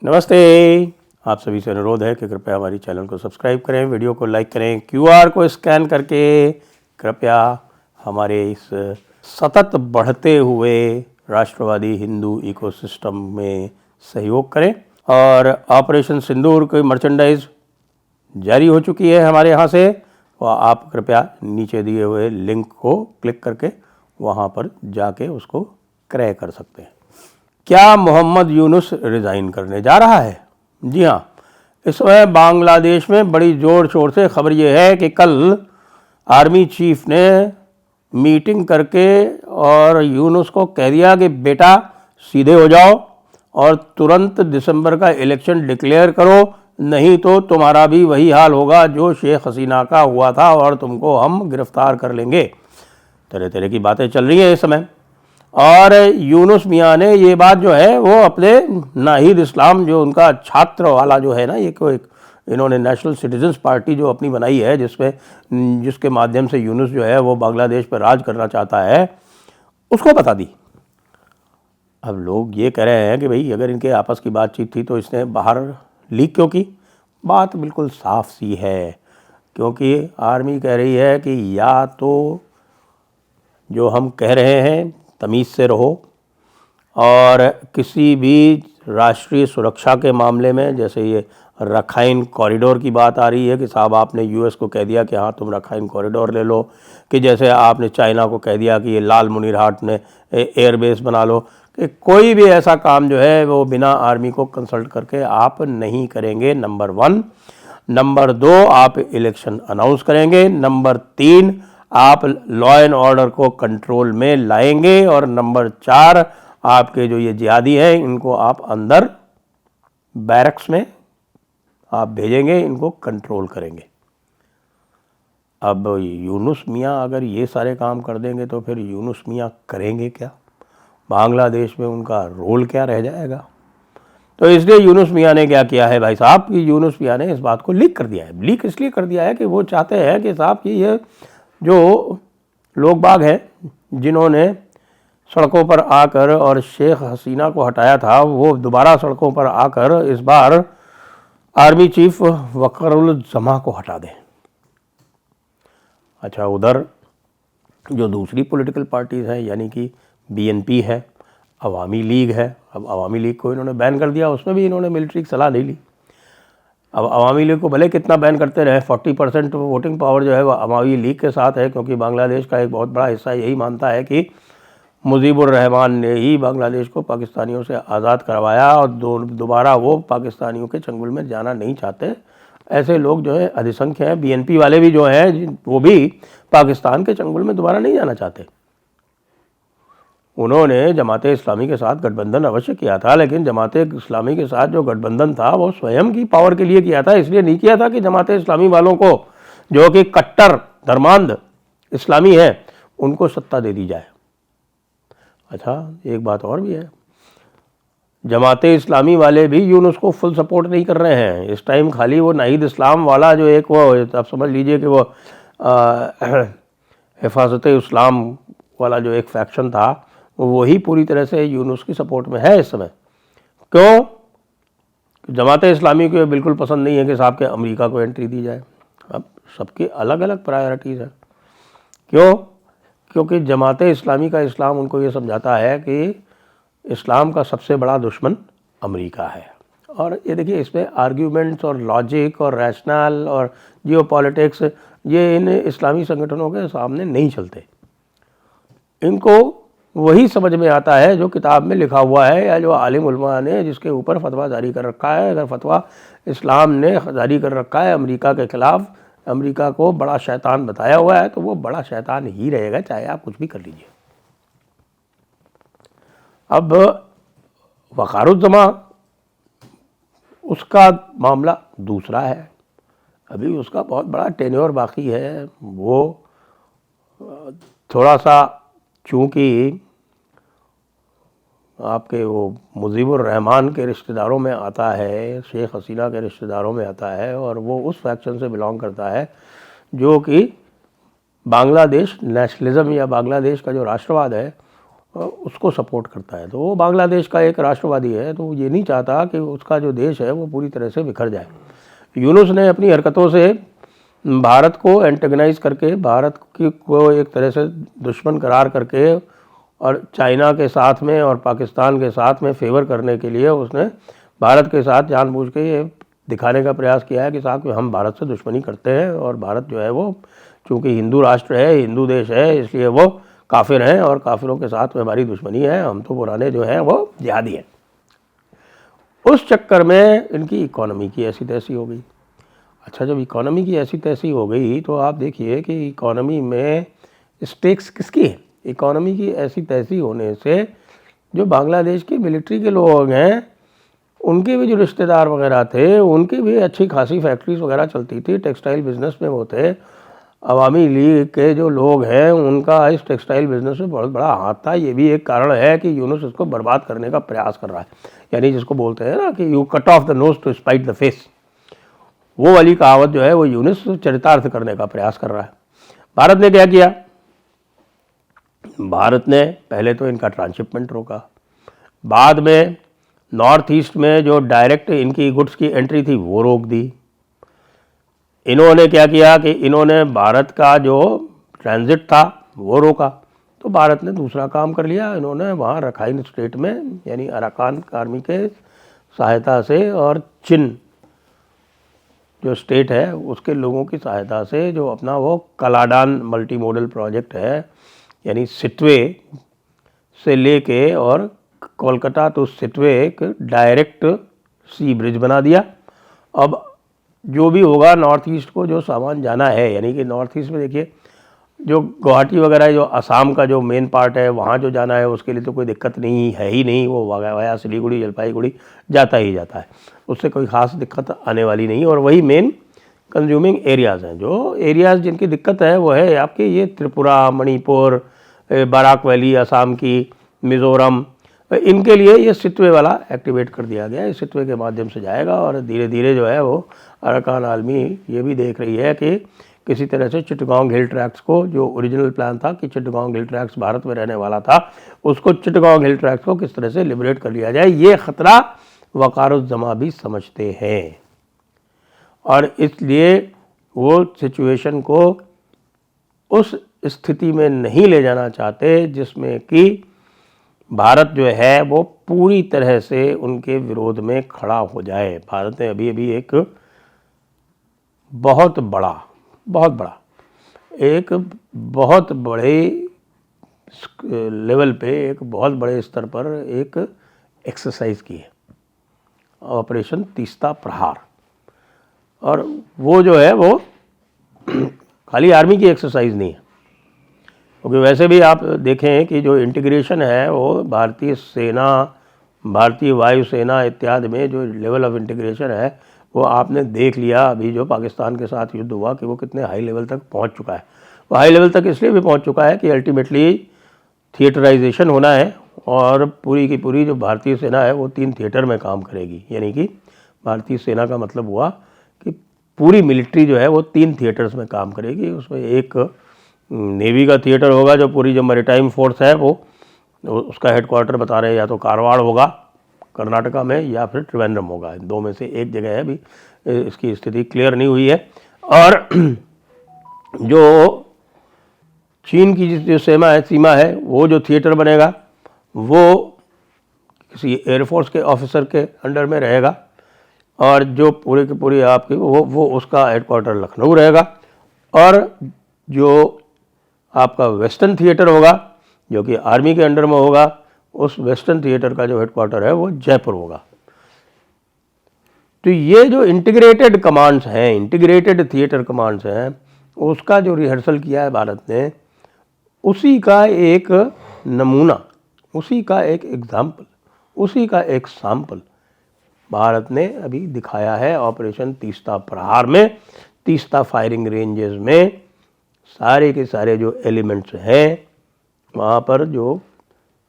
नमस्ते। आप सभी से अनुरोध है कि कृपया हमारी चैनल को सब्सक्राइब करें, वीडियो को लाइक करें, क्यूआर को स्कैन करके कृपया हमारे इस सतत बढ़ते हुए राष्ट्रवादी हिंदू इकोसिस्टम में सहयोग करें। और ऑपरेशन सिंदूर की मर्चेंडाइज जारी हो चुकी है हमारे यहाँ से, और आप कृपया नीचे दिए हुए लिंक को क्लिक करके वहाँ पर जाके उसको क्रय कर सकते हैं। क्या मोहम्मद यूनुस रिज़ाइन करने जा रहा है? जी हाँ, इस समय बांग्लादेश में बड़ी ज़ोर शोर से खबर ये है कि कल आर्मी चीफ ने मीटिंग करके और यूनुस को कह दिया कि बेटा सीधे हो जाओ और तुरंत दिसंबर का इलेक्शन डिक्लेयर करो, नहीं तो तुम्हारा भी वही हाल होगा जो शेख हसीना का हुआ था और तुमको हम गिरफ्तार कर लेंगे। तरह तरह की बातें चल रही हैं इस समय। और यूनुस मियाँ ने ये बात जो है वो अपने नाहिद इस्लाम जो उनका छात्र वाला जो है ना, ये को एक इन्होंने नेशनल सिटीजन्स पार्टी जो अपनी बनाई है जिसके माध्यम से यूनुस जो है वो बांग्लादेश पर राज करना चाहता है, उसको बता दी। अब लोग ये कह रहे हैं कि भाई अगर इनके आपस की बातचीत थी तो इसने बाहर लीक क्यों की? बात बिल्कुल साफ सी है, क्योंकि आर्मी कह रही है कि या तो जो हम कह रहे हैं तमीज़ से रहो, और किसी भी राष्ट्रीय सुरक्षा के मामले में, जैसे ये रखाइन कॉरिडोर की बात आ रही है कि साहब आपने यूएस को कह दिया कि हाँ तुम रखाइन कॉरिडोर ले लो, कि जैसे आपने चाइना को कह दिया कि ये लाल मुनीरहाट में एयरबेस बना लो, कि कोई भी ऐसा काम जो है वो बिना आर्मी को कंसल्ट करके आप नहीं करेंगे, नंबर 1। नंबर 2, आप इलेक्शन अनाउंस करेंगे। नंबर 3, आप लॉ एंड ऑर्डर को कंट्रोल में लाएंगे। और नंबर 4, आपके जो ये जिहादी हैं इनको आप अंदर बैरक्स में आप भेजेंगे, इनको कंट्रोल करेंगे। अब यूनुस मियाँ अगर ये सारे काम कर देंगे तो फिर यूनुस मियाँ करेंगे क्या? बांग्लादेश में उनका रोल क्या रह जाएगा? तो इसलिए यूनुस मियाँ ने क्या किया है भाई साहब, कि यूनुस मियाँ ने इस बात को लीक कर दिया है। लीक इसलिए कर दिया है कि वो चाहते हैं कि साहब कि ये जो लोग बाग हैं जिन्होंने सड़कों पर आकर और शेख हसीना को हटाया था, वो दोबारा सड़कों पर आकर इस बार आर्मी चीफ वक़ारुल-जमा को हटा दें। अच्छा, उधर जो दूसरी पॉलिटिकल पार्टीज़ हैं, यानी कि बीएनपी है, अवामी लीग है। अब अवामी लीग को इन्होंने बैन कर दिया, उसमें भी इन्होंने मिलिट्री की सलाह नहीं ली। अब अवामी लीग को भले कितना बैन करते रहे, 40% वोटिंग पावर जो है वो अवामी लीग के साथ है, क्योंकि बांग्लादेश का एक बहुत बड़ा हिस्सा यही मानता है कि मुजीबुर रहमान ने ही बांग्लादेश को पाकिस्तानियों से आज़ाद करवाया और दोबारा वो पाकिस्तानियों के चंगुल में जाना नहीं चाहते। ऐसे लोग जो है अधिसंख्य हैं। बीएनपी वाले भी जो हैं वो भी पाकिस्तान के चंगुल में दोबारा नहीं जाना चाहते। उन्होंने जमाते इस्लामी के साथ गठबंधन अवश्य किया था, लेकिन जमाते इस्लामी के साथ जो गठबंधन था वो स्वयं की पावर के लिए किया था। इसलिए नहीं किया था कि जमाते इस्लामी वालों को, जो कि कट्टर धर्मांध इस्लामी है, उनको सत्ता दे दी जाए। अच्छा, एक बात और भी है, जमाते इस्लामी वाले भी यूनुस को फुल सपोर्ट नहीं कर रहे हैं इस टाइम। खाली वो नाहिद इस्लाम वाला जो एक वो आप समझ लीजिए कि वो हिफाजत इस्लाम वाला जो एक फैक्शन था, वही पूरी तरह से यूनुस की सपोर्ट में है इस समय। क्यों? जमाते इस्लामी को बिल्कुल पसंद नहीं है कि साहब के अमेरिका को एंट्री दी जाए। अब सबकी अलग अलग प्रायोरिटीज़ है। क्यों? क्योंकि जमाते इस्लामी का इस्लाम उनको ये समझाता है कि इस्लाम का सबसे बड़ा दुश्मन अमेरिका है। और ये देखिए, इसमें आर्ग्यूमेंट्स और लॉजिक और रैशनल और जियोपॉलिटिक्स ये इन इस्लामी संगठनों के सामने नहीं चलते। इनको वही समझ में आता है जो किताब में लिखा हुआ है, या जो आलिम उलमा ने जिसके ऊपर फतवा जारी कर रखा है। अगर फतवा इस्लाम ने जारी कर रखा है अमेरिका के ख़िलाफ़, अमेरिका को बड़ा शैतान बताया हुआ है, तो वो बड़ा शैतान ही रहेगा, चाहे आप कुछ भी कर लीजिए। अब वक़ारुल-जमा, उसका मामला दूसरा है। अभी उसका बहुत बड़ा टेन्योर बाकी है। वो थोड़ा सा चूँकि आपके वो मुजीबुर रहमान के रिश्तेदारों में आता है, शेख हसीना के रिश्तेदारों में आता है, और वो उस फैक्शन से बिलोंग करता है जो कि बांग्लादेश नेशनलिज्म या बांग्लादेश का जो राष्ट्रवाद है उसको सपोर्ट करता है। तो वो बांग्लादेश का एक राष्ट्रवादी है, तो वो ये नहीं चाहता कि उसका जो देश है वो पूरी तरह से बिखर जाए। यूनुस ने अपनी हरकतों से भारत को एंटेगनाइज करके, भारत को एक तरह से दुश्मन करार करके और चाइना के साथ में और पाकिस्तान के साथ में फेवर करने के लिए उसने भारत के साथ जानबूझ के ये दिखाने का प्रयास किया है कि साहब हम भारत से दुश्मनी करते हैं और भारत जो है वो चूँकि हिंदू राष्ट्र है, हिंदू देश है, इसलिए वो काफिर हैं और काफिरों के साथ में हमारी दुश्मनी है, हम तो पुराने जो हैं वो जिहादी हैं। उस चक्कर में इनकी इकोनॉमी की ऐसी तैसी हो गई। अच्छा, जब इकोनॉमी की ऐसी तैसी हो गई तो आप देखिए कि इकोनॉमी में स्टेक्स किसकी है। इकोनॉमी की ऐसी तैसी होने से जो बांग्लादेश की मिलिट्री के लोग हैं उनके भी जो रिश्तेदार वगैरह थे उनकी भी अच्छी खासी फैक्ट्रीज वगैरह चलती थी, टेक्सटाइल बिजनेस में वो थे। अवामी लीग के जो लोग हैं उनका इस टेक्सटाइल बिजनेस में बहुत बड़ा हाथ था। ये भी एक कारण है कि यूनुस इसको बर्बाद करने का प्रयास कर रहा है, यानी जिसको बोलते हैं ना कि you cut off the nose to spite the face, वो वाली कहावत जो है वो यूनुस चरितार्थ करने का प्रयास कर रहा है। भारत ने क्या किया? भारत ने पहले तो इनका ट्रांसशिपमेंट रोका, बाद में नॉर्थ ईस्ट में जो डायरेक्ट इनकी गुड्स की एंट्री थी वो रोक दी। इन्होंने क्या किया कि इन्होंने भारत का जो ट्रांजिट था वो रोका। तो भारत ने दूसरा काम कर लिया, इन्होंने वहाँ रखाइन स्टेट में यानी अराकान आर्मी के सहायता से और चिन जो स्टेट है उसके लोगों की सहायता से जो अपना वो कलाडान मल्टी मॉडल प्रोजेक्ट है, यानी सिटवे से लेके और कोलकाता तो सिटवे एक डायरेक्ट सी ब्रिज बना दिया। अब जो भी होगा नॉर्थ ईस्ट को जो सामान जाना है, यानी कि नॉर्थ ईस्ट में देखिए जो गुवाहाटी वगैरह जो असम का जो मेन पार्ट है वहाँ जो जाना है उसके लिए तो कोई दिक्कत नहीं है ही नहीं, वो वाया सिलीगुड़ी जलपाईगुड़ी जाता ही जाता है, उससे कोई ख़ास दिक्कत आने वाली नहीं। और वही मेन कंज्यूमिंग एरियाज़ हैं। जो एरियाज़ जिनकी दिक्कत है वो है आपके ये त्रिपुरा, मणिपुर, बराक वैली असम की, मिज़ोरम, इनके लिए ये सिटवे वाला एक्टिवेट कर दिया गया है। इस सिटवे के माध्यम से जाएगा और धीरे धीरे जो है वो अराकान आर्मी ये भी देख रही है कि किसी तरह से चिटगांव हिल ट्रैक्ट्स को, जो ओरिजिनल प्लान था कि चिटगांव हिल ट्रैक्ट्स भारत में रहने वाला था, उसको चिटगांव हिल ट्रैक्ट्स को किस तरह से लिबरेट कर लिया जाए। ये ख़तरा वक़ारुज़्ज़मा भी समझते हैं और इसलिए वो सिचुएशन को उस स्थिति में नहीं ले जाना चाहते जिसमें कि भारत जो है वो पूरी तरह से उनके विरोध में खड़ा हो जाए। भारत ने अभी अभी एक बहुत बड़े लेवल पे, एक बहुत बड़े स्तर पर एक एक्सरसाइज की है, ऑपरेशन तीस्ता प्रहार। और वो जो है वो खाली आर्मी की एक्सरसाइज नहीं है, क्योंकि वैसे भी आप देखें कि जो इंटीग्रेशन है वो भारतीय सेना, भारतीय वायुसेना इत्यादि में जो लेवल ऑफ इंटीग्रेशन है वो आपने देख लिया अभी जो पाकिस्तान के साथ युद्ध हुआ कि वो कितने हाई लेवल तक पहुंच चुका है। वो हाई लेवल तक इसलिए भी पहुंच चुका है कि अल्टीमेटली थिएटराइजेशन होना है और पूरी की पूरी जो भारतीय सेना है वो 3 थिएटर में काम करेगी। यानी कि भारतीय सेना का मतलब हुआ कि पूरी मिलिट्री जो है वो 3 थिएटर्स में काम करेगी। उसमें एक नेवी का थिएटर होगा, जो पूरी जो मैरीटाइम फोर्स है वो उसका हेडक्वार्टर बता रहे हैं, या तो कारवाड़ होगा कर्नाटका में या फिर त्रिवेंद्रम होगा, 2 में से एक जगह है, अभी इसकी स्थिति क्लियर नहीं हुई है। और जो चीन की जो सीमा है वो जो थिएटर बनेगा वो किसी एयरफोर्स के ऑफिसर के अंडर में रहेगा और जो पूरे की पूरी आपकी वो उसका हेडक्वार्टर लखनऊ रहेगा। और जो आपका वेस्टर्न थिएटर होगा जो कि आर्मी के अंडर में होगा, उस वेस्टर्न थिएटर का जो हेडक्वार्टर है वो जयपुर होगा। तो ये जो इंटीग्रेटेड कमांड्स हैं, इंटीग्रेटेड थिएटर कमांड्स हैं, उसका जो रिहर्सल किया है भारत ने, उसी का एक नमूना, उसी का एक एग्जाम्पल, उसी का एक सैंपल भारत ने अभी दिखाया है ऑपरेशन तीस्ता प्रहार में। तीस्ता फायरिंग रेंजेस में सारे के सारे जो एलिमेंट्स हैं वहाँ पर जो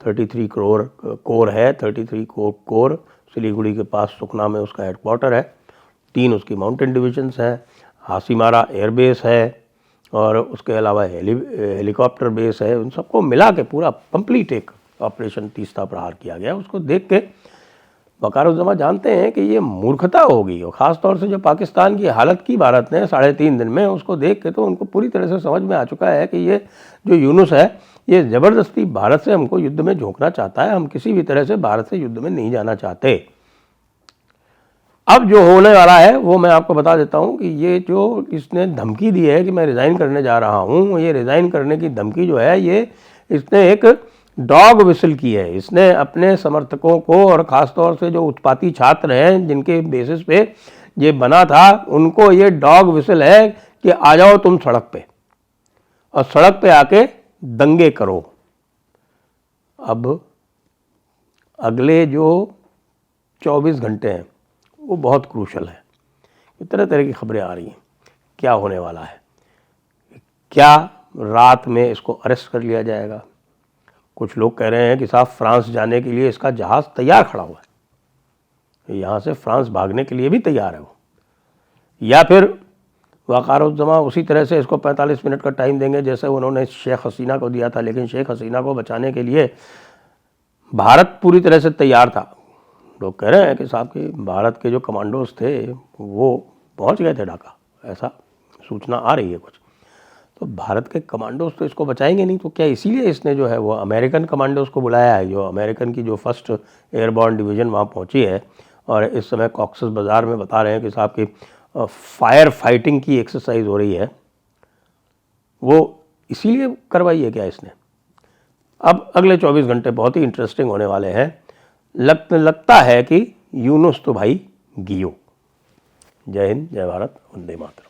33 कोर है, 33 कोर सिलीगुड़ी के पास सुखना में उसका हेडक्वार्टर है, 3 उसकी माउंटेन डिविजन्स हैं, हासीमारा एयरबेस है और उसके अलावा हेलीकॉप्टर बेस है। उन सबको मिला के पूरा कंप्लीट एक ऑपरेशन तीस्ता प्रहार किया गया, उसको देख के वक़ारुज़्ज़मा जानते हैं कि ये मूर्खता होगी। और ख़ास तौर से जो पाकिस्तान की हालत की भारत ने 3.5 दिन में, उसको देख के तो उनको पूरी तरह से समझ में आ चुका है कि ये जो यूनुस है ये ज़बरदस्ती भारत से हमको युद्ध में झोंकना चाहता है। हम किसी भी तरह से भारत से युद्ध में नहीं जाना चाहते। अब जो होने वाला है वो मैं आपको बता देता हूँ कि ये जो इसने धमकी दी है कि मैं रिज़ाइन करने जा रहा हूँ, ये रिज़ाइन करने की धमकी जो है ये इसने एक डॉग विसल की है। इसने अपने समर्थकों को और ख़ास तौर से जो उत्पाती छात्र हैं जिनके बेसिस पे ये बना था, उनको ये डॉग विसल है कि आ जाओ तुम सड़क पे और सड़क पे आके दंगे करो। अब अगले जो 24 घंटे हैं वो बहुत क्रूशल है। तरह तरह की खबरें आ रही हैं, क्या होने वाला है, क्या रात में इसको अरेस्ट कर लिया जाएगा। कुछ लोग कह रहे हैं कि साहब फ्रांस जाने के लिए इसका जहाज़ तैयार खड़ा हुआ है, यहाँ से फ्रांस भागने के लिए भी तैयार है वो। या फिर वक़ारुज़्ज़मा उसी तरह से इसको 45 मिनट का टाइम देंगे जैसे उन्होंने शेख हसीना को दिया था, लेकिन शेख हसीना को बचाने के लिए भारत पूरी तरह से तैयार था। लोग कह रहे हैं कि साहब कि भारत के जो कमांडोज थे वो पहुंच गए थे ढाका, ऐसा सूचना आ रही है कुछ। तो भारत के कमांडोज तो इसको बचाएंगे नहीं, तो क्या इसीलिए इसने जो है वो अमेरिकन कमांडोज को बुलाया है। जो अमेरिकन की जो फर्स्ट एयरबॉर्न डिवीज़न वहाँ पहुँची है और इस समय कॉक्सस बाज़ार में बता रहे हैं कि साहब की फायर फाइटिंग की एक्सरसाइज हो रही है, वो इसीलिए करवाई है क्या इसने। अब अगले 24 घंटे बहुत ही इंटरेस्टिंग होने वाले हैं। लगता है कि यूनुस तो भाई गियो। जय हिंद, जय भारत, वंदे मातरम।